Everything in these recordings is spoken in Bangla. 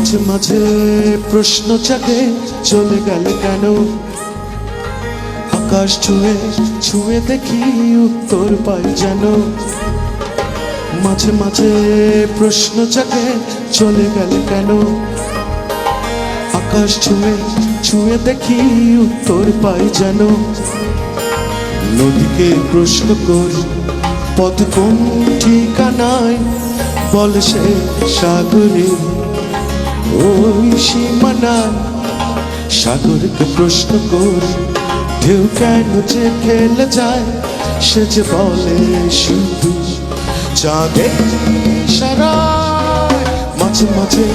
মাঝে মাঝে প্রশ্ন জাগে চলে গেল কেন, আকাশ ছুঁয়ে ছুঁয়ে দেখি উত্তর পাই যেন। মাঝে মাঝে প্রশ্ন জাগে চলে গেল কেন, আকাশ ছুঁয়ে ছুঁয়ে দেখি উত্তর পাই যেন। নদীকে প্রশ্ন করি পথ কোন ঠিকানায়, বলে সে সাগরে ওই সীমানায়। সাগরকে প্রশ্ন করি ঢেউ কেন যে খেলে যায়, সে যে বলে শুধু চাঁদের ইশারায়। মাঝে মাঝে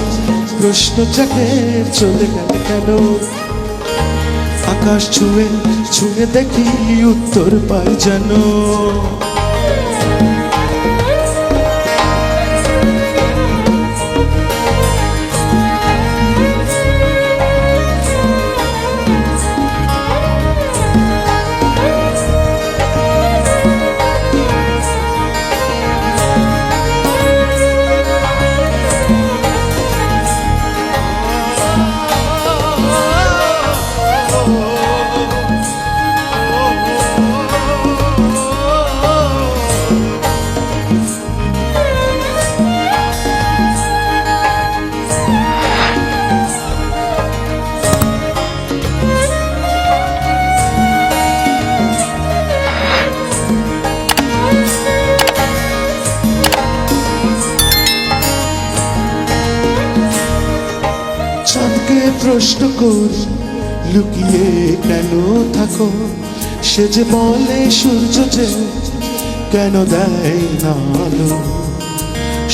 প্রশ্ন জাগে চলে গেল কেন, আকাশ ছুঁয়ে ছুঁয়ে দেখি উত্তর পাই যেন। চাঁদকে প্রশ্ন করি লুকিয়ে কেন থাকো, সে যে বলে সূর্য যে কেন দেয় না আলো।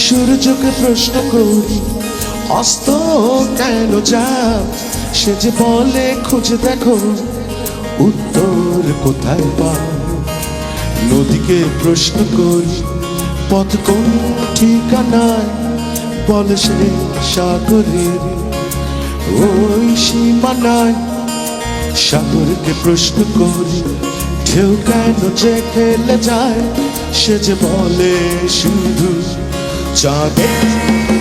সূর্যকে প্রশ্ন করি অস্ত কেন যাও, সে যে বলে খুঁজে দেখো উত্তর কোথায় পাও। নদীকে প্রশ্ন করি পথ কোন ঠিকানায়, বলে সে সাগরের ওই সীমানায়। সাগরকে প্রশ্ন করি ঢেউ কেন যে খেলে যায়, সে যে বলে শুধু চাঁদের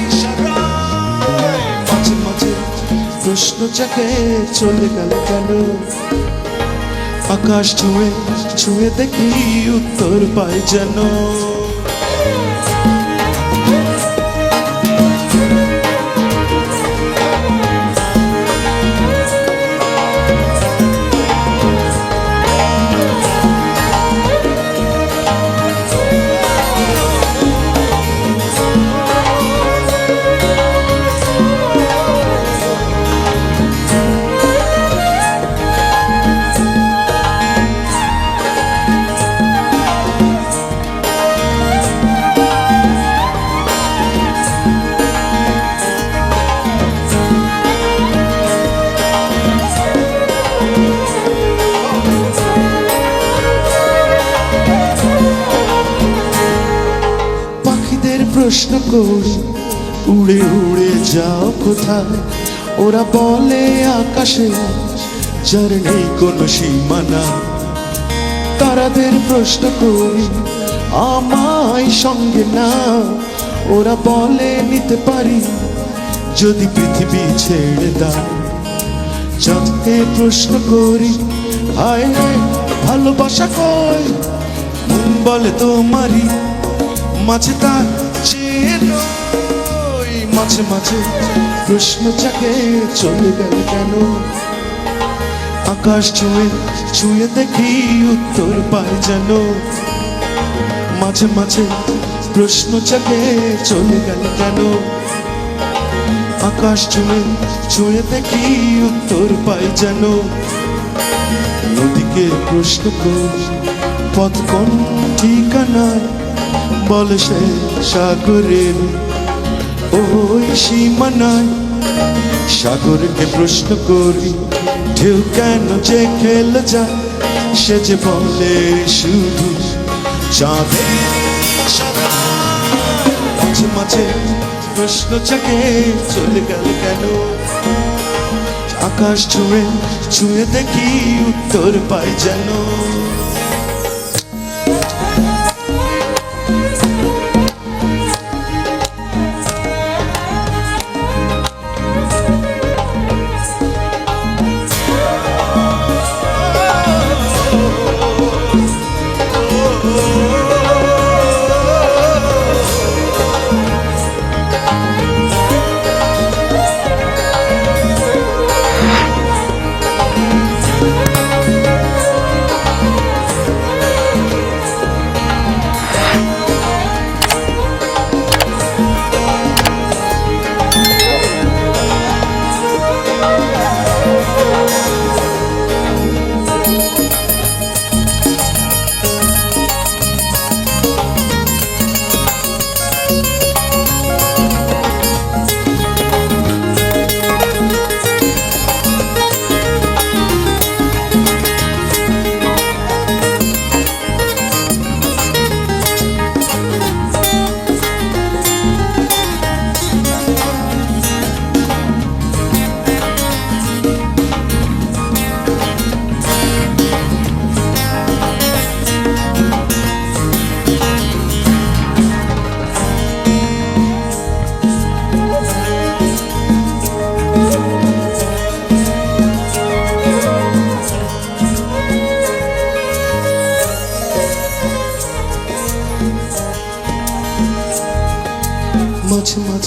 ইশারায়। মাঝে মাঝে প্রশ্ন জাগে চলে গেল কেন, আকাশ ছুঁয়ে ছুঁয়ে দেখি উত্তর পাই যেন। প্রশ্ন করি উড়ে উড়ে যাও কোথায়, ওরা বলে আকাশে যার নেই কোনো সীমানা। তারাদের প্রশ্ন করি আমায় সঙ্গে না, ওরা বলে নিতে পারি যদি পৃথিবী ছেড়ে দাও। চাঁদকে প্রশ্ন করি হায় ভালোবাসা কই, মন বলে তোমারই মাঝে তার মাঝে মাঝে প্রশ্ন জাগে চলে গেল কেন, আকাশ ছুঁয়ে ছুঁয়ে দেখি উত্তর পাই যেন। মাঝে মাঝে প্রশ্ন জাগে চলে গেল কেন, আকাশ ছুঁয়ে ছুঁয়ে দেখি উত্তর পাই যেন। নদীকে প্রশ্ন করি পথ কোন ঠিকানায়, বলে সে সাগরের ওই সীমানায়। সাগরকে প্রশ্ন করি ঢেউ কেন যে খেলে যায়, সে যে বলে শুধু চাঁদের ইশারায়। মাঝে মাঝে প্রশ্ন জাগে চলে গেল কেন, আকাশ ছুঁয়ে ছুঁয়ে দেখি উত্তর পাই যেন।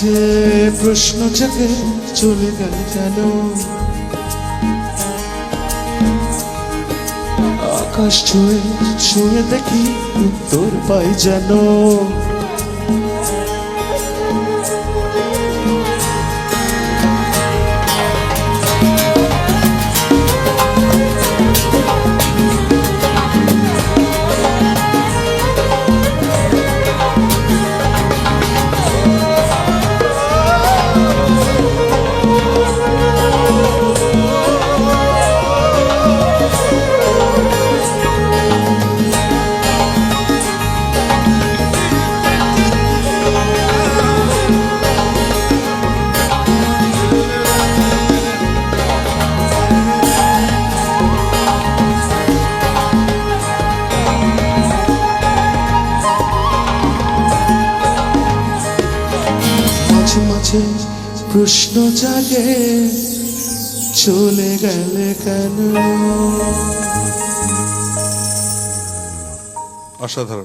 মাঝে প্রশ্ন জাগে চলে গেল কেন, আকাশ ছুঁয়ে ছুঁয়ে দেখি উত্তর পাই যেন। মাঝে মাঝে প্রশ্ন জাগে চলে গেলে কেন। অসাধারণ।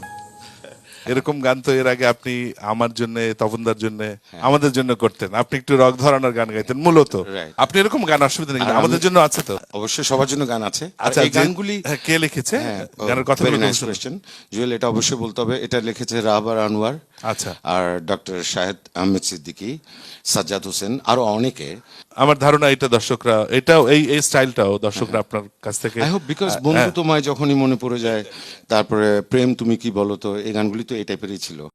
এরকম গান তো এর আগে আপনি আমার জন্য, তপনদার জন্য, আমাদের জন্য করতেন। আপনি একটু রক ধরানোর গান গাইতেন মূলত। Right. আপনি এরকম গান অসুবিধা নেই, কিন্তু আর আমাদের আমি- জন্য আছে তো। অবশ্যই সবার জন্য গান আছে। আর আচ্ছা, এই গানগুলি কে লিখেছে হ্যাঁ, গানের কথা? ভেরি নাইস কোয়েশ্চেন জুয়েল, এটা অবশ্যই বলতে হবে। এটা লিখেছে রাহবার আনোয়ার, আচ্ছা। আর ডক্টর শাহেদ আহমেদ সিদ্দিকী, সাজ্জাদ হোসেন, আরো অনেকে। আমার ধারণা এটা দর্শকরা, এটাও এই স্টাইলটাও দর্শকরা আপনার কাছ থেকে আই হোপ, বিকজ বন্ধু তোমায় যখনই মনে পড়ে যায়, তারপরে প্রেম তুমি কি বলো তো, এই গানগুলি তো এই টাইপেরই ছিল।